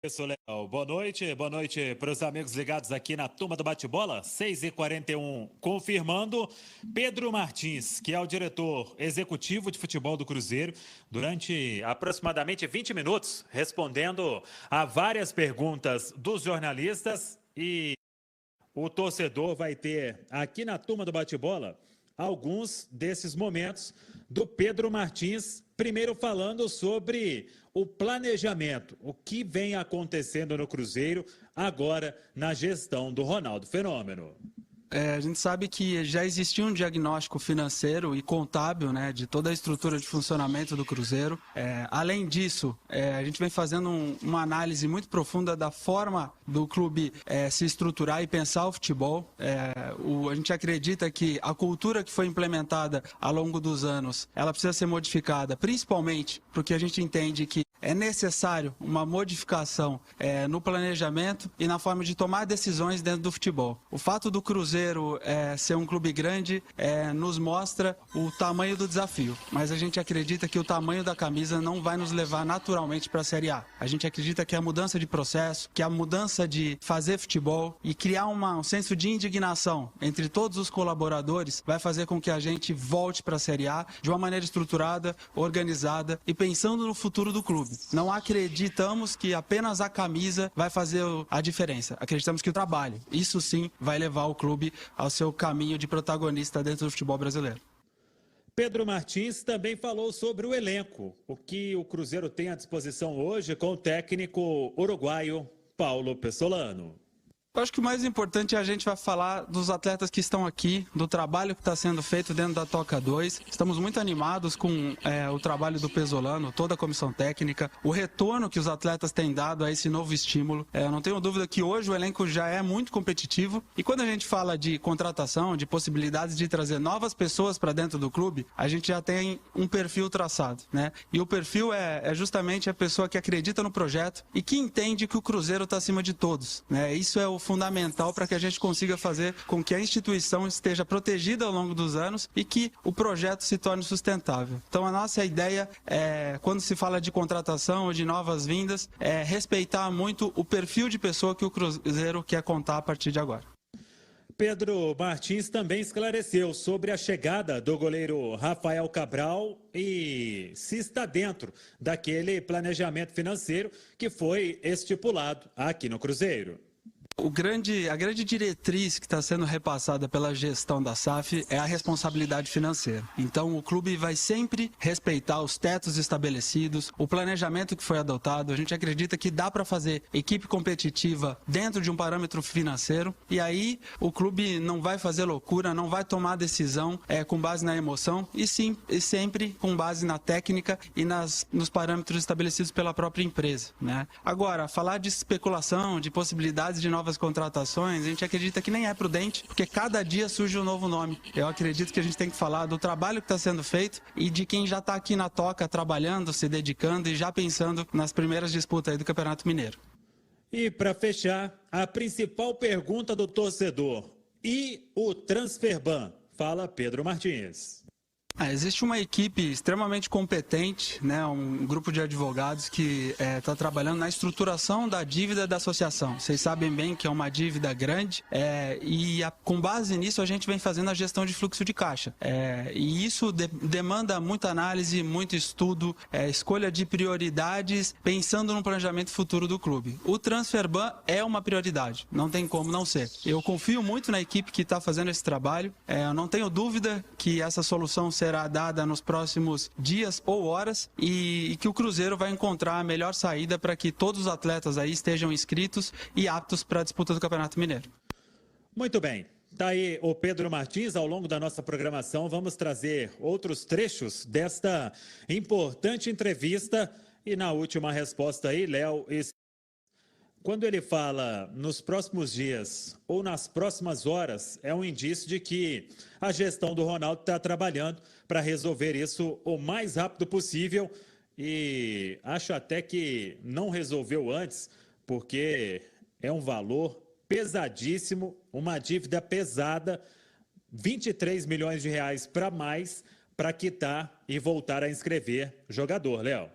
Isso, Léo. Boa noite para os amigos ligados aqui na Turma do Bate-Bola, 6h41. Confirmando, Pedro Martins, que é o diretor executivo de futebol do Cruzeiro, durante aproximadamente 20 minutos, respondendo a várias perguntas dos jornalistas, e o torcedor vai ter aqui na Turma do Bate-Bola alguns desses momentos do Pedro Martins, primeiro falando sobre o planejamento, o que vem acontecendo no Cruzeiro agora na gestão do Ronaldo Fenômeno. A gente sabe que já existia um diagnóstico financeiro e contábil, né, de toda a estrutura de funcionamento do Cruzeiro. Além disso, a gente vem fazendo uma análise muito profunda da forma do clube se estruturar e pensar o futebol. A gente acredita que a cultura que foi implementada ao longo dos anos, ela precisa ser modificada, principalmente porque a gente entende que é necessário uma modificação no planejamento e na forma de tomar decisões dentro do futebol. O fato do Cruzeiro ser um clube grande nos mostra o tamanho do desafio, mas a gente acredita que o tamanho da camisa não vai nos levar naturalmente para a Série A. A gente acredita que a mudança de processo, que a mudança de fazer futebol e criar um senso de indignação entre todos os colaboradores vai fazer com que a gente volte para a Série A de uma maneira estruturada, organizada e pensando no futuro do clube. Não acreditamos que apenas a camisa vai fazer a diferença. Acreditamos que o trabalho, isso sim, vai levar o clube ao seu caminho de protagonista dentro do futebol brasileiro. Pedro Martins também falou sobre o elenco, o que o Cruzeiro tem à disposição hoje com o técnico uruguaio Paulo Pessolano. Eu acho que o mais importante é a gente vai falar dos atletas que estão aqui, do trabalho que está sendo feito dentro da Toca 2. Estamos muito animados com o trabalho do Pessolano, toda a comissão técnica, o retorno que os atletas têm dado a esse novo estímulo. Eu não tenho dúvida que hoje o elenco já é muito competitivo e quando a gente fala de contratação, de possibilidades de trazer novas pessoas para dentro do clube, a gente já tem um perfil traçado, né? E o perfil é justamente a pessoa que acredita no projeto e que entende que o Cruzeiro está acima de todos, né? Isso é o fundamental para que a gente consiga fazer com que a instituição esteja protegida ao longo dos anos e que o projeto se torne sustentável. Então a nossa ideia quando se fala de contratação ou de novas vindas, é respeitar muito o perfil de pessoa que o Cruzeiro quer contar a partir de agora. Pedro Martins também esclareceu sobre a chegada do goleiro Rafael Cabral e se está dentro daquele planejamento financeiro que foi estipulado aqui no Cruzeiro. A grande diretriz que está sendo repassada pela gestão da SAF é a responsabilidade financeira. Então, o clube vai sempre respeitar os tetos estabelecidos, o planejamento que foi adotado. A gente acredita que dá para fazer equipe competitiva dentro de um parâmetro financeiro e aí o clube não vai fazer loucura, não vai tomar decisão com base na emoção e sim, e sempre com base na técnica e nos parâmetros estabelecidos pela própria empresa, né? Agora, falar de especulação, de possibilidades de novas contratações, a gente acredita que nem é prudente, porque cada dia surge um novo nome. Eu acredito que a gente tem que falar do trabalho que está sendo feito e de quem já está aqui na toca trabalhando, se dedicando e já pensando nas primeiras disputas aí do Campeonato Mineiro. E para fechar, a principal pergunta do torcedor: e o Transferban? Fala Pedro Martins. Existe uma equipe extremamente competente, né, um grupo de advogados que está trabalhando na estruturação da dívida da associação. Vocês sabem bem que é uma dívida grande com base nisso a gente vem fazendo a gestão de fluxo de caixa. E isso demanda muita análise, muito estudo, escolha de prioridades, pensando no planejamento futuro do clube. O Transferban é uma prioridade, não tem como não ser. Eu confio muito na equipe que está fazendo esse trabalho, eu não tenho dúvida que essa solução será dada nos próximos dias ou horas e que o Cruzeiro vai encontrar a melhor saída para que todos os atletas aí estejam inscritos e aptos para a disputa do Campeonato Mineiro. Muito bem. Está aí o Pedro Martins. Ao longo da nossa programação vamos trazer outros trechos desta importante entrevista e na última resposta aí, Léo, quando ele fala nos próximos dias ou nas próximas horas, é um indício de que a gestão do Ronaldo está trabalhando para resolver isso o mais rápido possível e acho até que não resolveu antes, porque é um valor pesadíssimo, uma dívida pesada, 23 milhões de reais para mais para quitar e voltar a inscrever jogador, Léo.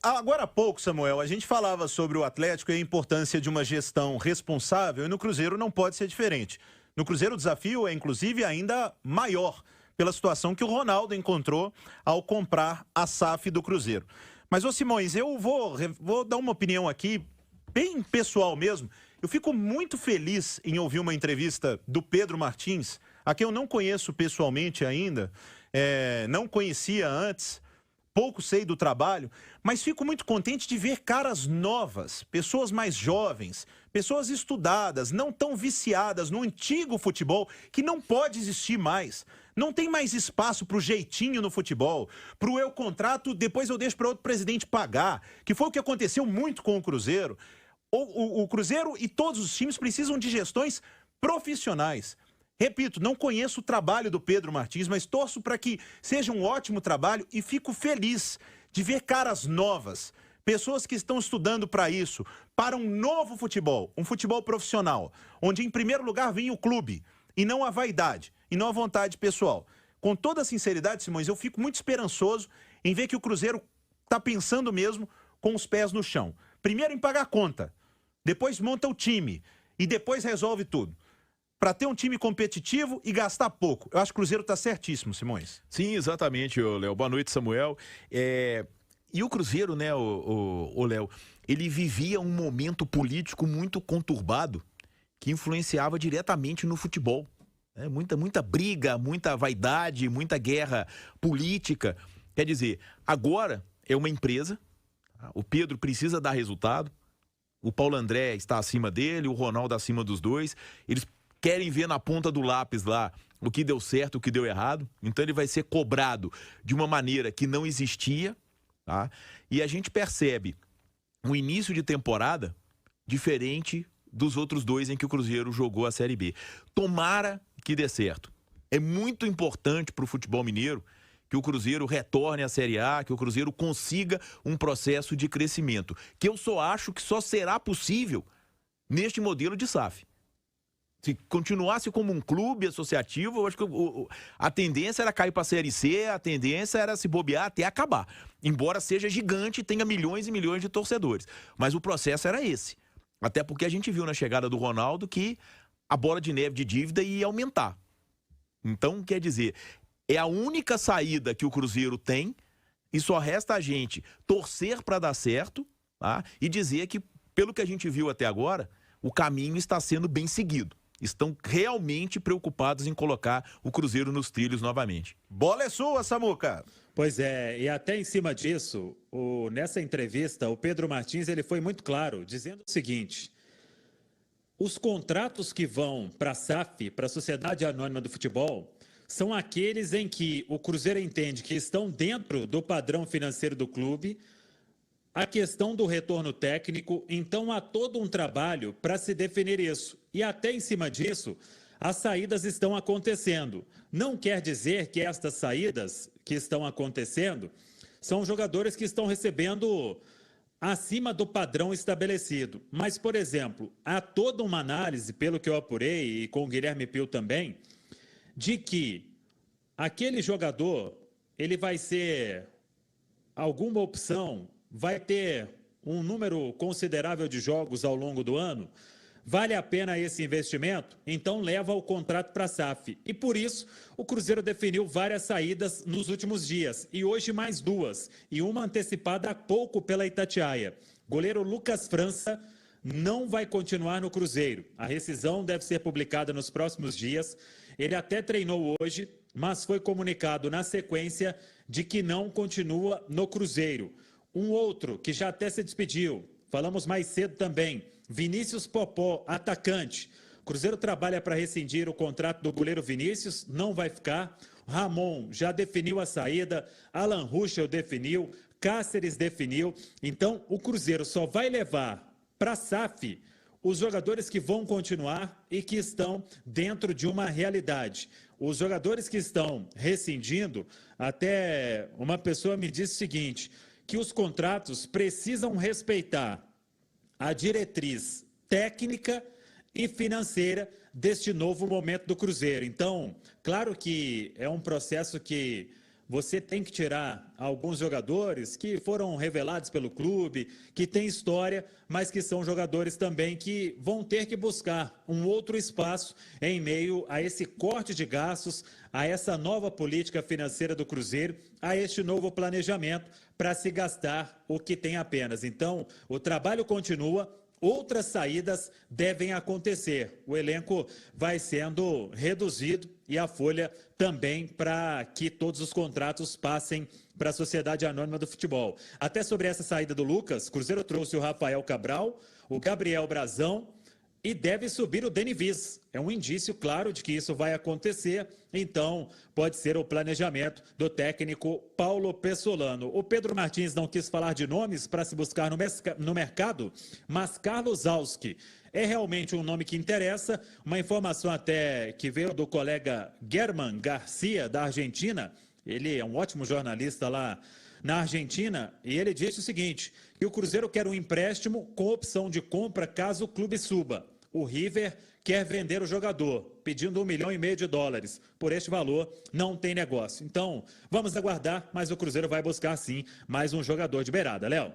Agora há pouco, Samuel, a gente falava sobre o Atlético e a importância de uma gestão responsável, e no Cruzeiro não pode ser diferente. No Cruzeiro o desafio é, inclusive, ainda maior, pela situação que o Ronaldo encontrou ao comprar a SAF do Cruzeiro. Mas, ô Simões, eu vou dar uma opinião aqui, bem pessoal mesmo. Eu fico muito feliz em ouvir uma entrevista do Pedro Martins, a quem eu não conheço pessoalmente ainda, não conhecia antes, pouco sei do trabalho, mas fico muito contente de ver caras novas, pessoas mais jovens, pessoas estudadas, não tão viciadas no antigo futebol, que não pode existir mais. Não tem mais espaço para o jeitinho no futebol, para o eu contrato, depois eu deixo para outro presidente pagar, que foi o que aconteceu muito com o Cruzeiro. O Cruzeiro e todos os times precisam de gestões profissionais. Repito, não conheço o trabalho do Pedro Martins, mas torço para que seja um ótimo trabalho e fico feliz de ver caras novas, pessoas que estão estudando para isso, para um novo futebol, um futebol profissional, onde em primeiro lugar vem o clube e não a vaidade, e não a vontade pessoal. Com toda a sinceridade, Simões, eu fico muito esperançoso em ver que o Cruzeiro está pensando mesmo com os pés no chão. Primeiro em pagar a conta, depois monta o time e depois resolve tudo. Para ter um time competitivo e gastar pouco. Eu acho que o Cruzeiro está certíssimo, Simões. Sim, exatamente, Léo. Boa noite, Samuel. E o Cruzeiro, né, Léo, ele vivia um momento político muito conturbado que influenciava diretamente no futebol. Muita briga, muita vaidade, muita guerra política. Quer dizer, agora é uma empresa, o Pedro precisa dar resultado, o Paulo André está acima dele, o Ronaldo acima dos dois, eles querem ver na ponta do lápis lá o que deu certo, o que deu errado. Então ele vai ser cobrado de uma maneira que não existia, tá? E a gente percebe um início de temporada diferente dos outros dois em que o Cruzeiro jogou a Série B. Tomara que dê certo. É muito importante para o futebol mineiro que o Cruzeiro retorne à Série A, que o Cruzeiro consiga um processo de crescimento, que eu só acho que só será possível neste modelo de SAF. Se continuasse como um clube associativo, eu acho que a tendência era cair para a Série C, a tendência era se bobear até acabar. Embora seja gigante e tenha milhões e milhões de torcedores. Mas o processo era esse. Até porque a gente viu na chegada do Ronaldo que a bola de neve de dívida ia aumentar. Então, quer dizer, é a única saída que o Cruzeiro tem e só resta a gente torcer para dar certo, tá? E dizer que, pelo que a gente viu até agora, o caminho está sendo bem seguido. Estão realmente preocupados em colocar o Cruzeiro nos trilhos novamente. Bola é sua, Samuca. Pois é, e até em cima disso, nessa entrevista, o Pedro Martins ele foi muito claro, dizendo o seguinte: os contratos que vão para a SAF, para a Sociedade Anônima do Futebol, são aqueles em que o Cruzeiro entende que estão dentro do padrão financeiro do clube, a questão do retorno técnico, então há todo um trabalho para se definir isso. E até em cima disso, as saídas estão acontecendo. Não quer dizer que estas saídas que estão acontecendo são jogadores que estão recebendo acima do padrão estabelecido. Mas, por exemplo, há toda uma análise, pelo que eu apurei, e com o Guilherme Pio também, de que aquele jogador, ele vai ser alguma opção, vai ter um número considerável de jogos ao longo do ano, vale a pena esse investimento? Então leva o contrato para a SAF. E por isso o Cruzeiro definiu várias saídas nos últimos dias. E hoje mais duas. E uma antecipada há pouco pela Itatiaia. Goleiro Lucas França não vai continuar no Cruzeiro. A rescisão deve ser publicada nos próximos dias. Ele até treinou hoje, mas foi comunicado na sequência de que não continua no Cruzeiro. Um outro que já até se despediu, falamos mais cedo também, Vinícius Popó, atacante. O Cruzeiro trabalha para rescindir o contrato do goleiro Vinícius, não vai ficar. Ramon já definiu a saída, Alan Ruschel definiu, Cáceres definiu. Então, o Cruzeiro só vai levar para a SAF os jogadores que vão continuar e que estão dentro de uma realidade. Os jogadores que estão rescindindo, até uma pessoa me disse o seguinte, que os contratos precisam respeitar a diretriz técnica e financeira deste novo momento do Cruzeiro. Então, claro que é um processo que você tem que tirar alguns jogadores que foram revelados pelo clube, que têm história, mas que são jogadores também que vão ter que buscar um outro espaço em meio a esse corte de gastos, a essa nova política financeira do Cruzeiro, a este novo planejamento para se gastar o que tem apenas. Então, o trabalho continua. Outras saídas devem acontecer. O elenco vai sendo reduzido e a folha também para que todos os contratos passem para a Sociedade Anônima do Futebol. Até sobre essa saída do Lucas, Cruzeiro trouxe o Rafael Cabral, o Gabriel Brazão e deve subir o Deni Viz. É um indício claro de que isso vai acontecer, então pode ser o planejamento do técnico Paulo Pessolano. O Pedro Martins não quis falar de nomes para se buscar no mercado, mas Carlos Auski é realmente um nome que interessa. Uma informação até que veio do colega German Garcia, da Argentina. Ele é um ótimo jornalista lá na Argentina, e ele disse o seguinte, que o Cruzeiro quer um empréstimo com opção de compra caso o clube suba. O River quer vender o jogador, pedindo $1,5 milhão. Por este valor, não tem negócio. Então, vamos aguardar, mas o Cruzeiro vai buscar, sim, mais um jogador de beirada. Léo?